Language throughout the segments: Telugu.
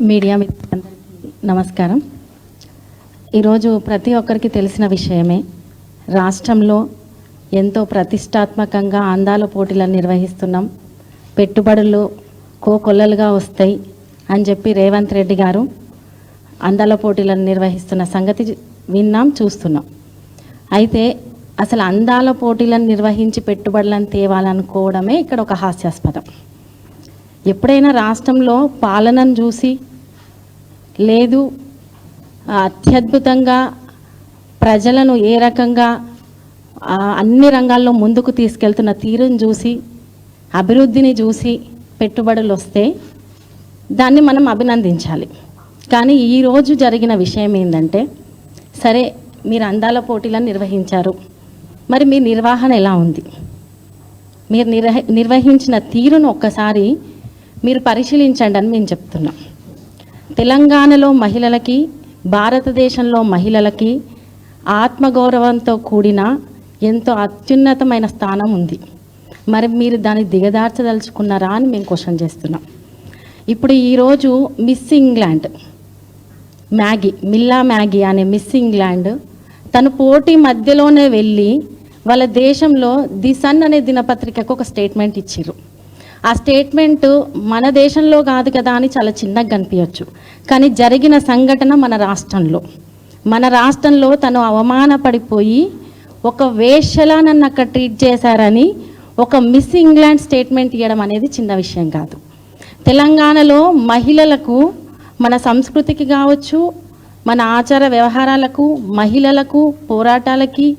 మీడియా మిత్రులందరికీ నమస్కారం. ఈరోజు ప్రతి ఒక్కరికి తెలిసిన విషయమే, రాష్ట్రంలో ఎంతో ప్రతిష్టాత్మకంగా అందాల పోటీలను నిర్వహిస్తున్నాం. పెట్టుబడులు కోకొల్లలుగా వస్తాయి అని చెప్పి రేవంత్ రెడ్డి గారు అందాల పోటీలను నిర్వహిస్తున్న సంగతి విన్నాం, చూస్తున్నాం. అయితే అసలు అందాల పోటీలను నిర్వహించి పెట్టుబడులను తేవాలనుకోవడమే ఇక్కడ ఒక హాస్యాస్పదం. ఎప్పుడైనా రాష్ట్రంలో పాలనను చూసి లేదు అత్యద్భుతంగా ప్రజలను ఏ రకంగా అన్ని రంగాల్లో ముందుకు తీసుకెళ్తున్న తీరును చూసి, అభివృద్ధిని చూసి పెట్టుబడులు వస్తే దాన్ని మనం అభినందించాలి. కానీ ఈరోజు జరిగిన విషయం ఏంటంటే, సరే మీరు అందాల పోటీలను నిర్వహించారు, మరి మీ నిర్వహణ ఎలా ఉంది? మీరు నిర్వహించిన తీరును ఒక్కసారి మీరు పరిశీలించండి అని మేము చెప్తున్నాం. తెలంగాణలో మహిళలకి, భారతదేశంలో మహిళలకి ఆత్మగౌరవంతో కూడిన ఎంతో అత్యున్నతమైన స్థానం ఉంది. మరి మీరు దాన్ని దిగదార్చదలుచుకున్నారా అని మేము క్వశ్చన్ చేస్తున్నాం. ఇప్పుడు ఈరోజు మిస్ ఇంగ్లాండ్ మిల్లా మ్యాగీ అనే మిస్ ఇంగ్లాండ్ తను పోటీ మధ్యలోనే వెళ్ళి వాళ్ళ దేశంలో ది సన్ అనే దినపత్రికకు ఒక స్టేట్మెంట్ ఇచ్చారు. ఆ స్టేట్మెంట్ మన దేశంలో కాదు కదా అని చాలా చిన్నగా కనిపించవచ్చు, కానీ జరిగిన సంఘటన మన రాష్ట్రంలో తను అవమానపడిపోయి ఒక వేశ్యలా నన్ను అక్కడ ట్రీట్ చేశారని ఒక మిస్ ఇంగ్లాండ్ స్టేట్మెంట్ ఇవ్వడం అనేది చిన్న విషయం కాదు. తెలంగాణలో మహిళలకు, మన సంస్కృతికి కావచ్చు, మన ఆచార వ్యవహారాలకు, మహిళలకు, పోరాటాలకి,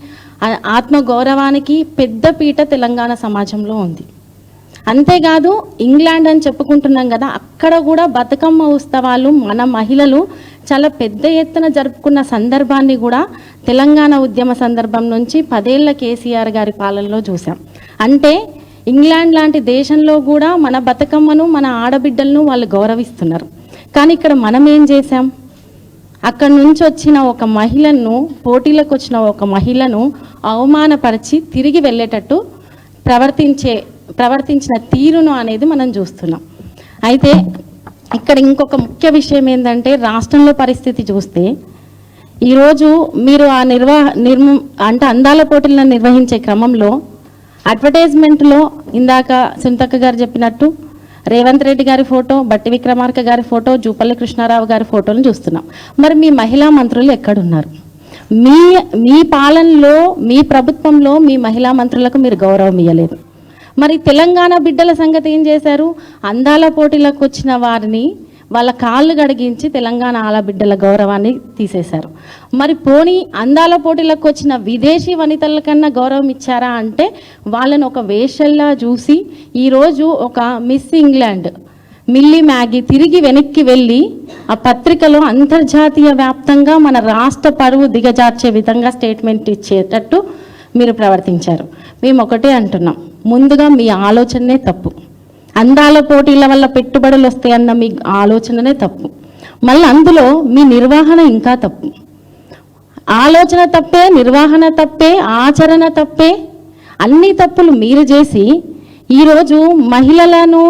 ఆత్మగౌరవానికి పెద్ద పీట తెలంగాణ సమాజంలో ఉంది. అంతేకాదు ఇంగ్లాండ్ అని చెప్పుకుంటున్నాం కదా, అక్కడ కూడా బతుకమ్మ ఉత్సవాలు మన మహిళలు చాలా పెద్ద ఎత్తున జరుపుకున్న సందర్భాన్ని కూడా తెలంగాణ ఉద్యమ సందర్భం నుంచి 10 ఏళ్ల కేసీఆర్ గారి పాలనలో చూసాం. అంటే ఇంగ్లాండ్ లాంటి దేశంలో కూడా మన బతుకమ్మను, మన ఆడబిడ్డలను వాళ్ళు గౌరవిస్తున్నారు. కానీ ఇక్కడ మనం ఏం చేసాం? అక్కడి నుంచి వచ్చిన ఒక మహిళను, పోటీలకు వచ్చిన ఒక మహిళను అవమానపరిచి తిరిగి వెళ్ళేటట్టు ప్రవర్తించిన తీరును అనేది మనం చూస్తున్నాం. అయితే ఇక్కడ ఇంకొక ముఖ్య విషయం ఏంటంటే, రాష్ట్రంలో పరిస్థితి చూస్తే ఈరోజు మీరు ఆ అంటే అందాల పోటీలను నిర్వహించే క్రమంలో అడ్వర్టైజ్మెంట్లో ఇందాక సునీతక్క గారు చెప్పినట్టు రేవంత్ రెడ్డి గారి ఫోటో, బట్టి విక్రమార్క గారి ఫోటో, జూపల్లి కృష్ణారావు గారి ఫోటోలను చూస్తున్నాం. మరి మీ మహిళా మంత్రులు ఎక్కడున్నారు? మీ పాలనలో, మీ ప్రభుత్వంలో మీ మహిళా మంత్రులకు మీరు గౌరవం ఇవ్వలేదు. మరి తెలంగాణ బిడ్డల సంగతి ఏం చేశారు? అందాల పోటీలకు వచ్చిన వారిని వాళ్ళ కాళ్ళు గడిగించి తెలంగాణ ఆడబిడ్డల గౌరవాన్ని తీసేశారు. మరి పోనీ అందాల పోటీలకు వచ్చిన విదేశీ వనితల కన్నా గౌరవం ఇచ్చారా అంటే, వాళ్ళని ఒక వేషల్లా చూసి ఈరోజు ఒక మిస్ ఇంగ్లాండ్ మిల్లీ మ్యాగీ తిరిగి వెనక్కి వెళ్ళి ఆ పత్రికలో అంతర్జాతీయ వ్యాప్తంగా మన రాష్ట్ర పరువు దిగజార్చే విధంగా స్టేట్మెంట్ ఇచ్చేటట్టు మీరు ప్రవర్తించారు. మేము ఒకటే అంటున్నాం, ముందుగా మీ ఆలోచననే తప్పు. అందాల పోటీల వల్ల పెట్టుబడులు వస్తాయన్న మీ ఆలోచననే తప్పు. మళ్ళీ అందులో మీ నిర్వహణ ఇంకా తప్పు. ఆలోచన తప్పే, నిర్వహణ తప్పే, ఆచరణ తప్పే, అన్ని తప్పులు మీరు చేసి ఈరోజు మహిళలను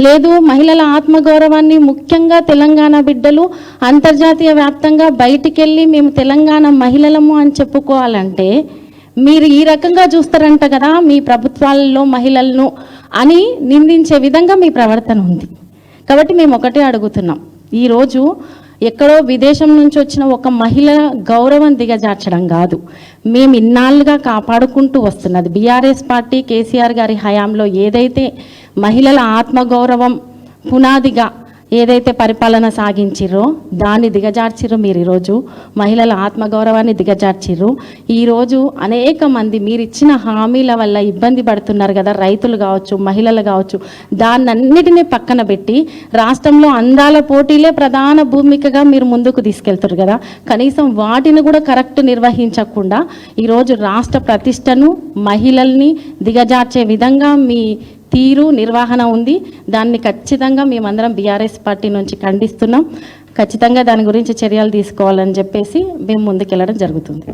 లేదు, మహిళల ఆత్మగౌరవాన్ని, ముఖ్యంగా తెలంగాణ బిడ్డలు అంతర్జాతీయ వ్యాప్తంగా బయటికి వెళ్ళి మేము తెలంగాణ మహిళలము అని చెప్పుకోవాలంటే మీరు ఈ రకంగా చూస్తారంట కదా మీ ప్రభుత్వాలలో మహిళలను అని నిందించే విధంగా మీ ప్రవర్తన ఉంది. కాబట్టి మేము ఒకటే అడుగుతున్నాం, ఈరోజు ఎక్కడో విదేశం నుంచి వచ్చిన ఒక మహిళ గౌరవం దిగజార్చడం కాదు, మేము ఇన్నాళ్ళుగా కాపాడుకుంటూ వస్తున్నది బీఆర్ఎస్ పార్టీ కేసీఆర్ గారి హయాంలో ఏదైతే మహిళల ఆత్మగౌరవం పునాదిగా ఏదైతే పరిపాలన సాగించిర్రో దాన్ని దిగజార్చిర్రు. మీరు ఈరోజు మహిళల ఆత్మగౌరవాన్ని దిగజార్చిర్రు. ఈరోజు అనేక మంది మీరు ఇచ్చిన హామీల వల్ల ఇబ్బంది పడుతున్నారు కదా, రైతులు కావచ్చు, మహిళలు కావచ్చు, దాన్నన్నిటినీ పక్కన పెట్టి రాష్ట్రంలో అందాల పోటీలే ప్రధాన భూమికగా మీరు ముందుకు తీసుకెళ్తారు కదా, కనీసం వాటిని కూడా కరెక్ట్ నిర్వహించకుండా ఈరోజు రాష్ట్ర ప్రతిష్టను, మహిళల్ని దిగజార్చే విధంగా మీ తీరు, నిర్వహణ ఉంది. దాన్ని ఖచ్చితంగా మేమందరం బీఆర్ఎస్ పార్టీ నుంచి ఖండిస్తున్నాం. ఖచ్చితంగా దాని గురించి చర్యలు తీసుకోవాలని చెప్పేసి మేము ముందుకెళ్ళడం జరుగుతుంది.